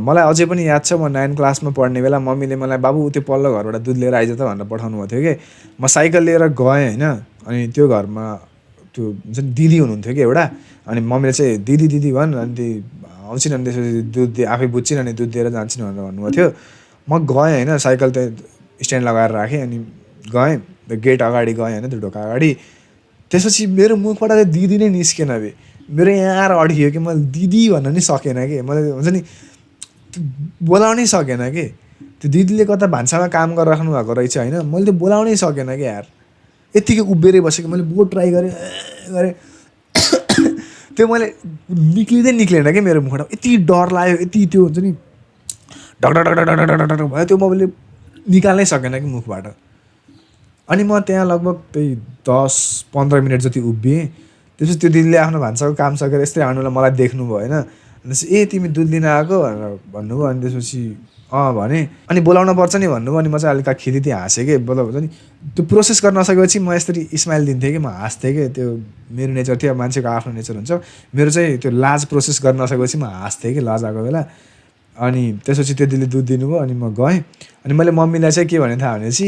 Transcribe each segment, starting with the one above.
मलाई अझै पनि याद छ, म 9 क्लासमा पढ्ने बेला मम्मीले मलाई बाबु त्यो पल्लो घरबाट दुध लिएर आइज त भनेर पठाउनु भएको थियो कि म साइकल लिएर गएँ होइन। अनि त्यो घरमा त्यो हुन्छ नि दिदी हुनुहुन्थ्यो कि एउटा। अनि मम्मीले चाहिँ दिदी दिदी भन्, अनि ती आउँछिन् अनि त्यसपछि दुध आफै बुझ्छिन् अनि दुध दिएर जान्छन् भनेर भन्नुभएको थियो। म गएँ होइन, साइकल त्यहाँ स्ट्यान्ड लगाएर राखेँ अनि गएँ, त्यो गेट अगाडि गएँ होइन, त्यो ढोका अगाडि। त्यसपछि मेरो मुखबाट चाहिँ दिदी नै निस्केन बे, मेरो यहाँ अड्कियो कि मैले दिदी भन्न नि सकेन कि, मैले हुन्छ नि बोलाउनै सकेन कि। त्यो दिदीले कता भान्सामा काम गरेर राख्नु भएको रहेछ होइन, मैले त्यो बोलाउनै सकेन कि यार। यत्तिकै उभिएरै बसेको, मैले बहुत ट्राई गरेँ गरेँ त्यो मैले निक्लिँदै निक्लेन कि मेरो मुखबाट। यति डर लाग्यो, यति त्यो हुन्छ नि ढक ढक ढक ढक ढक ढक ढक भयो, त्यो मैले निकाल्नै सकेन कि मुखबाट। अनि म त्यहाँ लगभग त्यही 10-15 मिनट जति उभिएँ। त्यसपछि त्यो दिदीले आफ्नो भान्साको काम सकेर यस्तै आउनु बेला मलाई देख्नुभयो होइन। भनेपछि ए तिमी दुध लिन आएको भनेर भन्नुभयो। अनि त्यसपछि भने अनि बोलाउन पर्छ नि भन्नुभयो। अनि म चाहिँ अलिक खिदिती हाँसेँ कि, मतलब हुन्छ नि त्यो प्रोसेस गर्न नसकेपछि म यसरी स्माइल दिन्थेँ कि, म हाँस्थेँ कि। त्यो मेरो नेचर थियो, मान्छेको आफ्नो नेचर हुन्छ। मेरो चाहिँ त्यो लाज प्रोसेस गर्न नसकेपछि म हाँस्थेँ कि लाज आएको बेला। अनि त्यसपछि त्यो दिदीले दुध दिनुभयो अनि म गएँ। अनि मैले मम्मीलाई चाहिँ के भने थाहा भनेपछि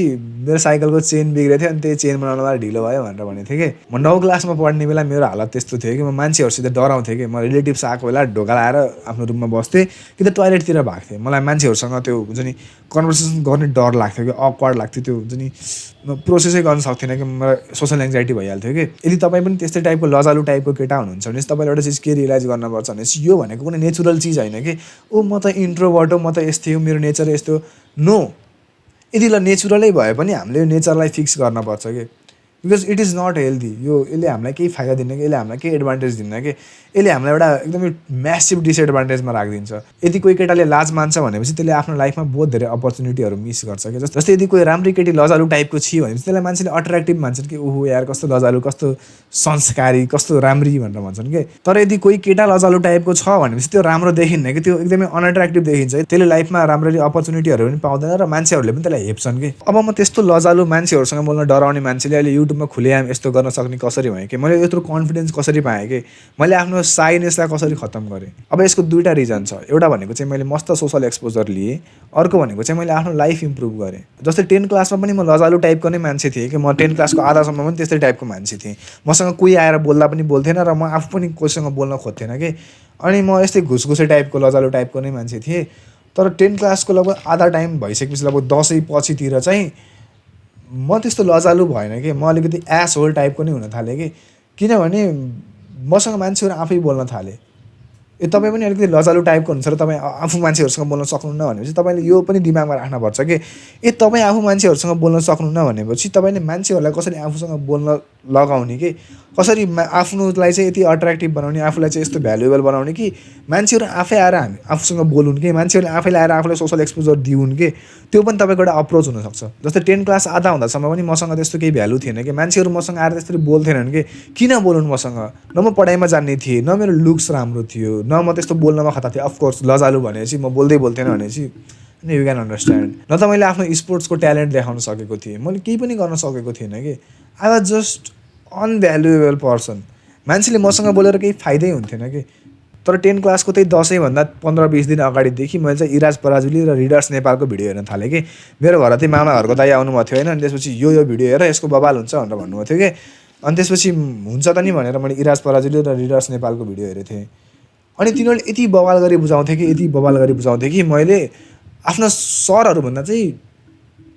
मेरो साइकलको चेन बिग्रेको थियो अनि त्यही चेन बनाउनुमा ढिलो भयो भनेर भनेको थिएँ कि। म 9 क्लासमा पढ्ने बेला मेरो हालत त्यस्तो थियो कि म मान्छेहरूसित डराउँथेँ कि। म रिलेटिभ्स आएको बेला ढोका लाएर आफ्नो रुममा बस्थेँ कि त टोइलेटतिर भाग्थेँ। मलाई मान्छेहरूसँग त्यो हुन्छ नि कन्भर्सेसन गर्ने डर लाग्थ्यो कि, अक्वर्ड लाग्थ्यो त्यो हुन्छ नि, म प्रोसेसै गर्न सक्थिनँ कि, मलाई सोसल एङ्जाइटी भइहाल्थ्यो कि। यदि तपाईँ पनि त्यस्तै टाइपको लजालु टाइपको केटा हुनुहुन्छ भने तपाईँले एउटा चिज के रियलाइज गर्नुपर्छ भनेपछि यो भनेको कुनै नेचुरल चिज होइन कि ओ म त इन्ट्रोभर्ट हो, म त यस्तै हो, मेरो नेचर यस्तो। नो, यदि ल नेचुरलै भए पनि हामीले यो नेचरलाई फिक्स गर्नुपर्छ कि, because it is not healthy. यो यसले हामीलाई केही फाइदा दिन्न कि, यसले हामीलाई केही एडभान्टेज दिन्न कि, यसले हामीलाई एउटा एकदमै म्यासिभ डिसएडभान्टेजमा राखिदिन्छ। यदि कोही केटाले लाज मान्छ भनेपछि त्यसले आफ्नो लाइफमा बहुत धेरै अपर्च्युनिटीहरू मिस गर्छ कि। जस्तै यदि कोही राम्रै केटी लजालु टाइपको छियो भनेपछि त्यसलाई मान्छेले अट्र्याक्टिभ मान्छन् कि, ओहो यार कस्तो लजालु, कस्तो संस्कारी, कस्तो राम्री भनेर भन्छन् कि। तर यदि कोही केटा लजालु टाइपको छ भनेपछि त्यो राम्रो देखिन्न कि, त्यो एकदमै अनअट्र्याक्टिभ देखिन्छ। त्यसले लाइफमा राम्ररी अपर्च्युनिटीहरू पनि पाउँदैन र मान्छेहरूले पनि त्यसलाई हेप्छन् कि। अब म त्यस्तो लजालु मान्छेहरूसँग बोल्न डराउने मान्छेले अहिले युट्युबमा खुलेआम यस्तो गर्न सक्ने कसरी भएँ कि, मैले यत्रो कन्फिडेन्स कसरी पाएँ कि, मैले आफ्नो साइनेसलाई कसरी खत्तम गरेँ। अब यसको दुईवटा रिजन छ। एउटा भनेको चाहिँ मैले मस्त सोसल एक्सपोजर लिएँ, अर्को भनेको चाहिँ मैले आफ्नो लाइफ इम्प्रुभ गरेँ। जस्तै 10 क्लासमा पनि म लजालु टाइपको नै मान्छे थिएँ कि। म 10 क्लासको आधासम्म पनि त्यस्तै टाइपको मान्छे थिएँ। मसँग कोही आएर बोल्दा पनि बोल्थेन र म आफू पनि कोहीसँग बोल्न खोज्थेन कि। अनि म यस्तै घुसघुसे टाइपको लजालु टाइपको नै मान्छे थिएँ। तर 10 क्लासको लगभग आधा टाइम भइसकेपछि लगभग 10 पछितिर चाहिँ म त्यस्तो लजालु भएन कि, म अलिकति एस होल टाइपको नै हुन थालेँ कि। किनभने मसँग मान्छेहरू आफै बोल्न थाले। ए तपाईँ पनि अलिकति लजालु टाइपको हुनुहुन्छ र तपाईँ आफू मान्छेहरूसँग बोल्न सक्नुहुन्न भनेपछि तपाईँले यो पनि दिमागमा राख्नुपर्छ कि ए तपाईँ आफू मान्छेहरूसँग बोल्न सक्नुहुन्न भनेपछि तपाईँले मान्छेहरूलाई कसरी आफूसँग बोल्न लगाउने कि, कसरी आफ्नोलाई चाहिँ यति अट्र्याक्टिभ बनाउने, आफूलाई चाहिँ यस्तो भ्यालुएबल बनाउने कि मान्छेहरू आफै आएर हामी आफूसँग बोलुन् कि, मान्छेहरूले आफैले आएर आफूलाई सोसल एक्सपोजर दिउन् कि। त्यो पनि तपाईँको एउटा अप्रोच हुनसक्छ। जस्तै 10 क्लास आधा हुँदासम्म पनि मसँग त्यस्तो केही भ्यालु थिएन कि, मान्छेहरू मसँग आएर त्यसरी बोल्थेनन् कि किन बोलुन् मसँग। न म पढाइमा जान्ने थिएँ, न मेरो लुक्स राम्रो थियो, न म त्यस्तो बोल्नमा खतरा थिएँ। अफकोर्स लजालु भनेपछि म बोल्दै बोल्थेन भनेपछि यु क्यान अन्डरस्ट्यान्ड। न त मैले आफ्नो स्पोर्ट्सको ट्यालेन्ट देखाउन सकेको थिएँ, मैले केही पनि गर्न सकेको थिइनँ कि। I was just unvaluable person. मान्छेले मसँग बोलेर केही फाइदै हुन्थेन कि। तर 10 क्लासको त्यही 10भन्दा 15-20 दिन अगाडिदेखि मैले चाहिँ इराज पराजुली र रिडर्स नेपालको भिडियो हेर्न थालेँ कि। मेरो घर चाहिँ मामा घरको दाइ आउनुभएको थियो होइन। अनि त्यसपछि यो भिडियो हेर यसको बवाल हुन्छ भनेर भन्नुभएको थियो कि। अनि त्यसपछि हुन्छ त नि भनेर मैले इराज पराजुली र रिडर्स नेपालको भिडियो हेरेको थिएँ। अनि तिनीहरूले यति बवाल गरी बुझाउँथे कि, यति बवाल गरी बुझाउँथे कि मैले आफ्ना सरहरूभन्दा चाहिँ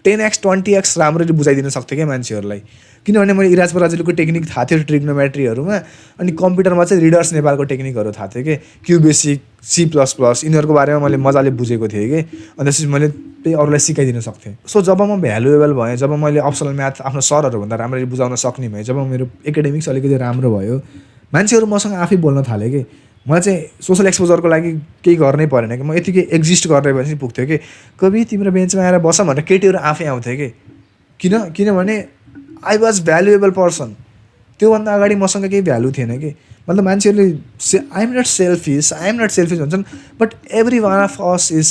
10x 20x राम्ररी बुझाइदिन सक्थेँ क्या मान्छेहरूलाई। किनभने मैले इराज पराजुलीको टेक्निक थाहा थियो ट्रिग्नोमेट्रीहरूमा, अनि कम्प्युटरमा चाहिँ रिडर्स नेपालको टेक्निकहरू थाहा थियो कि, क्यु बेसिक, C++, यिनीहरूको बारेमा मैले मजाले बुझेको थिएँ कि। अनि त्यसपछि मैले त्यही अरूलाई सिकाइदिन सक्थेँ। सो जब म भ्यालुएबल भएँ, जब मैले अप्सनल म्याथ आफ्नो सरहरूभन्दा राम्ररी बुझाउन सक्ने भएँ, जब मेरो एकाडेमिक्स अलिकति राम्रो भयो, मान्छेहरू मसँग आफै बोल्न थाले कि। मलाई चाहिँ सोसल एक्सपोजरको लागि केही गर्नै परेन कि, म यतिकै एक्जिस्ट गरेर पनि पुग्थ्यो कि। कवि तिम्रो बेन्चमा आएर बस भनेर केटीहरू आफै आउँथे कि। किनभने आई वाज भ्यालुएबल पर्सन। त्योभन्दा अगाडि मसँग केही भ्यालु थिएन कि। मतलब मान्छेहरूले आई एम नट सेल्फिस भन्छन्, but every one of us is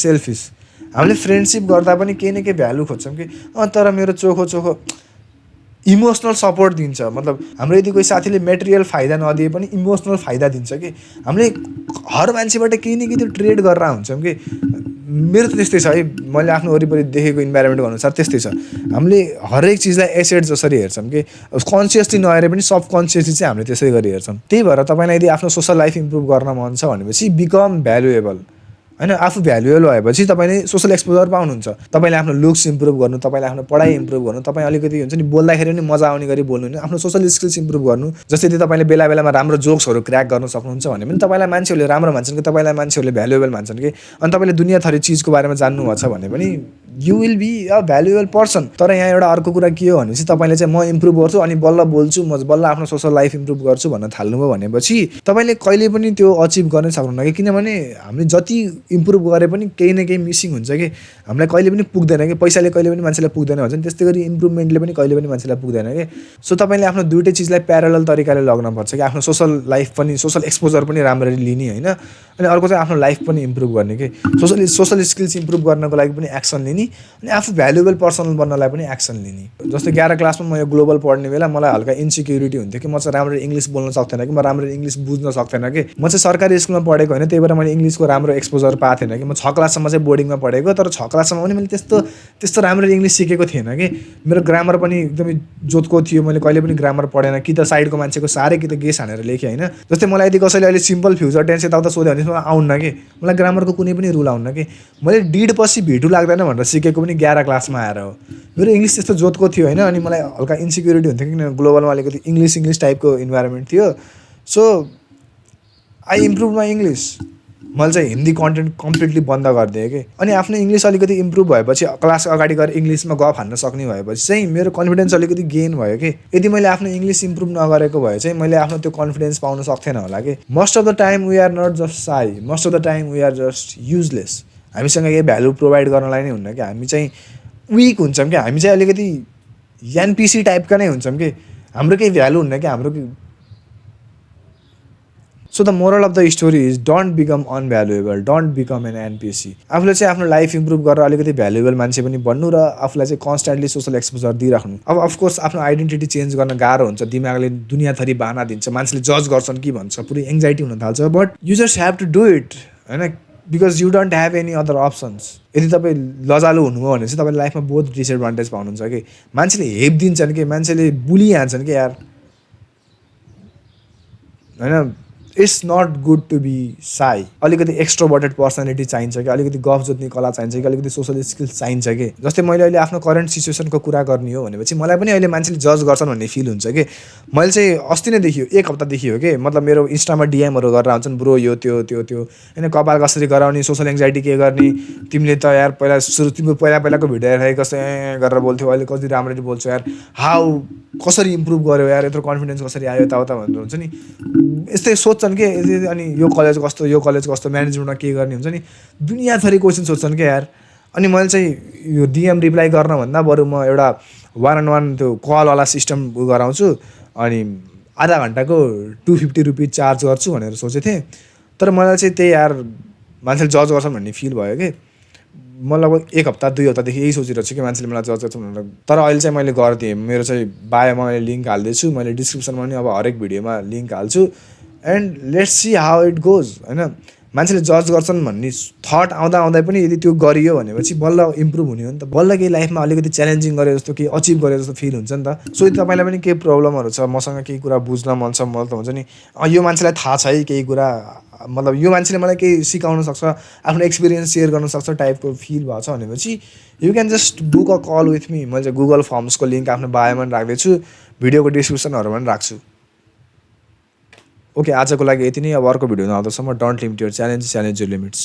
emotional support दिन्छ। मतलब हाम्रो यदि कोही साथीले मेटेरियल फाइदा नदिए पनि इमोसनल फाइदा दिन्छ कि हामीले हर मान्छेबाट केही न केही त्यो ट्रेड गरेर हुन्छौँ कि। मेरो त त्यस्तै छ है, मैले आफ्नो वरिपरि देखेको इन्भाइरोमेन्टको अनुसार त्यस्तै छ। हामीले हरेक चिजलाई एसेट जसरी हेर्छौँ कि कन्सियसली नहेरे पनि सबकन्सियसली चाहिँ हामीले त्यसै गरी हेर्छौँ। त्यही भएर तपाईँलाई यदि आफ्नो सोसल लाइफ इम्प्रुभ गर्न मन छ भनेपछि बिकम भ्यालुएबल होइन। आफू भ्यालुएबल भएपछि तपाईँले सोसल एक्सपोजर पाउनुहुन्छ। तपाईँले आफ्नो लुक्स इम्प्रुभ गर्नु, तपाईँले आफ्नो पढाइ इम्प्रुभ गर्नु, तपाईँ अलिकति हुन्छ नि बोल्दाखेरि पनि मजा आउने गरी बोल्नु होइन, आफ्नो सोसल स्किल्स इम्प्रुभ गर्नु। जस्तै यदि तपाईँले बेला बेलामा राम्रो जोक्सहरू क्र्याक गर्न सक्नुहुन्छ भने पनि तपाईँलाई मान्छेहरूले राम्रो मान्छन् कि, तपाईँलाई मान्छेहरूले भ्यालुएबल मान्छन् कि। अनि तपाईँले दुनियाँथरी चिजको बारेमा जान्नुभएको छ भने पनि you will be a valuable person. तर यहाँ एउटा अर्को कुरा के हो भनेपछि तपाईँले चाहिँ म इम्प्रुभ गर्छु अनि बल्ल बोल्छु, म बल्ल आफ्नो सोसल लाइफ इम्प्रुभ गर्छु भन्न थाल्नुभयो भनेपछि तपाईँले कहिले पनि त्यो अचिभ गर्नै सक्नुहुन्न कि। किनभने हामीले जति इम्प्रुभ गरे पनि केही न केही मिसिङ हुन्छ कि, हामीलाई कहिले पनि पुग्दैन कि। पैसाले कहिले पनि मान्छेलाई पुग्दैन भन्छ नि, त्यस्तै गरी इम्प्रुभमेन्टले पनि कहिले पनि मान्छेलाई पुग्दैन कि। सो तपाईँले आफ्नो दुइटै चिजलाई प्यारलल तरिकाले लग्नुपर्छ कि। आफ्नो सोसल लाइफ पनि, सोसल एक्सपोजर पनि राम्ररी लिने होइन, अनि अर्को चाहिँ आफ्नो लाइफ पनि इम्प्रुभ गर्ने कि। सोसल स्किल्स इम्प्रुभ गर्नको लागि पनि एक्सन लिने, अनि आफू भ्यालुएबल पर्सन बन्नलाई पनि एक्सन लिने। जस्तै 11 क्लासमा म यो ग्लोबल पढ्ने बेला मलाई हल्का इन्सिक्युरिटी हुन्थ्यो कि म चाहिँ राम्ररी इङ्ग्लिस बोल्न सक्थेन कि, म राम्ररी इङ्ग्लिस बुझ्न सक्थेन कि। म चाहिँ सरकारी स्कुलमा पढेको होइन, त्यही भएर मैले इङ्ग्लिसको राम्रो एक्सपोजर पाएको थिएन कि। म 6 क्लाससम्म चाहिँ बोर्डिङमा पढेको, तर 6 क्लाससम्म पनि मैले त्यस्तो राम्ररी इङ्ग्लिस सिकेको थिएन कि। मेरो ग्रामर पनि एकदमै जोतको थियो, मैले कहिले पनि ग्रामर पढेन, कि त साइडको मान्छेको साह्रै कि त गेस हानेर लेखेँ होइन। जस्तै मलाई यदि कसैले अहिले सिम्पल फ्युचर टेन्स यताउता सोध्यो भने मलाई आउन्न कि, मलाई ग्रामरको कुनै पनि रुल आउन्न कि। मैले डिड पछि भिटु लाग्दैन भनेर सिकेको पनि 11 क्लासमा आएर हो। मेरो इङ्ग्लिस त्यस्तो जोतको थियो होइन, अनि मलाई हल्का इन्सिक्युरिटी हुन्थ्यो किन ग्लोबलमा अलिकति इङ्ग्लिस टाइपको इन्भाइरोमेन्ट थियो। So I improve my English. मैले चाहिँ हिन्दी कन्टेन्ट कम्प्लिटली बन्द गरिदिएँ कि। अनि आफ्नो इङ्ग्लिस अलिकति इम्प्रुभ भएपछि, क्लास अगाडि गएर इङ्ग्लिसमा गफ हान्न सक्ने भएपछि चाहिँ मेरो कन्फिडेन्स अलिकति गेन भयो कि। यदि मैले आफ्नो इङ्ग्लिस इम्प्रुभ नगरेको भए चाहिँ मैले आफ्नो त्यो कन्फिडेन्स पाउन सक्थेन होला कि। Most of the time we are not just shy, most of the time we are just useless. हामीसँग केही भ्यालु प्रोभाइड गर्नलाई नै हुन्न कि, हामी चाहिँ विक हुन्छौँ कि, हामी चाहिँ अलिकति एनपिसी टाइपका नै हुन्छौँ कि, हाम्रो केही भ्यालु हुन्न कि हाम्रो। So the moral of the story is don't become unvaluable, don't become an NPC. आफूले चाहिँ आफ्नो लाइफ इम्प्रुभ गरेर अलिकति भ्यालुएबल मान्छे पनि बन्नु र आफूलाई चाहिँ कन्स्ट्यान्टली सोसल एक्सपोजर दिइराख्नु। अब अफकोर्स आफ्नो आइडेन्टिटी चेन्ज गर्न गाह्रो हुन्छ, दिमागले दुनियाँथरी बाहना दिन्छ, मान्छेले जज गर्छन् कि भन्छ, पुरै एङ्जाइटी हुन थाल्छ। But you just have to do it होइन, because you don't have any other options. यदि तपाईँ लजालु हुनुभयो भने चाहिँ तपाईँले लाइफमा बहुत डिसएडभान्टेज पाउनुहुन्छ कि। मान्छेले हेप दिन्छन् कि, मान्छेले बुलिहाल्छन् कि यार होइन। It's not good to be shy. अलिकति एक्स्ट्रोभर्टेड पर्सनालिटी चाहिन्छ कि, अलिकति गफ जोत्ने कला चाहिन्छ कि, अलिकति सोसल स्किल्स चाहिन्छ कि। जस्तै मैले अहिले आफ्नो करेन्ट सिचुएसनको कुरा गर्ने हो भनेपछि मलाई पनि अहिले मान्छेले जज गर्छन् भन्ने फिल हुन्छ कि। मैले चाहिँ अस्ति नै देखियो, 1 हप्तादेखि हो कि, मतलब मेरो इन्स्टामा डिएमहरू गरेर आउँछन्, ब्रो यो त्यो होइन, कपाल कसरी गराउने, सोसल एङ्जाइटी के गर्ने, तिमीले त यार पहिला तिम्रो पहिलाको भिडियो हेरेर कस्तो गरेर बोल्थ्यौ, अहिले कति राम्ररी बोल्छौ यार, हाउ कसरी इम्प्रुभ गर्यो यार, यत्रो कन्फिडेन्स कसरी आयो, यताउता भन्नु हुन्छ नि। यस्तै सोध्छन् कि। अनि यो कलेज कस्तो म्यानेजमेन्टमा के गर्ने हुन्छ नि, दुनियाँथरी क्वेसन सोध्छन् क्या यार। अनि मैले चाहिँ यो डिएम रिप्लाई गर्नभन्दा बरु म एउटा 1-on-1 त्यो कलवाला सिस्टम गराउँछु, अनि आधा घन्टाको 250 रुपियाँ चार्ज गर्छु भनेर सोचेको थिएँ। तर मलाई चाहिँ त्यही यार मान्छेले जज गर्छन् भन्ने फिल भयो कि। म लगभग 1 हप्ता 2 हप्तादेखि यही सोचिरहेको छु कि मान्छेले मलाई जज गर्छ भनेर। तर अहिले चाहिँ मैले गरिदिएँ, मेरो चाहिँ बायोमा मैले लिङ्क हालिदिएछु, मैले डिस्क्रिप्सनमा पनि अब हरेक भिडियोमा लिङ्क हाल्छु। And let's see how it goes होइन। मान्छेले जज गर्छन् भन्ने थट आउँदा पनि यदि त्यो गरियो भनेपछि बल्ल इम्प्रुभ हुने हो नि त, बल्ल केही लाइफमा अलिकति च्यालेन्जिङ गरे जस्तो, केही अचिभ गरे जस्तो फिल हुन्छ नि त। सो तपाईँलाई पनि केही प्रब्लमहरू छ, मसँग केही कुरा बुझ्न मन छ, मलाई त हुन्छ नि यो मान्छेलाई थाहा छ है केही कुरा, मतलब यो मान्छेले मलाई केही सिकाउन सक्छ, आफ्नो एक्सपिरियन्स सेयर गर्न सक्छ टाइपको फिल भएको छ भनेपछि you can just book a call with me. मैले चाहिँ गुगल फर्म्सको लिङ्क आफ्नो बायोमा पनि राख्दैछु, भिडियोको डिस्क्रिप्सनहरूमा पनि राख्छु। ओके, आजको लागि यति नै। अब अर्को भिडियोमा आउँदासम्म don't limit your challenge, challenge your limits.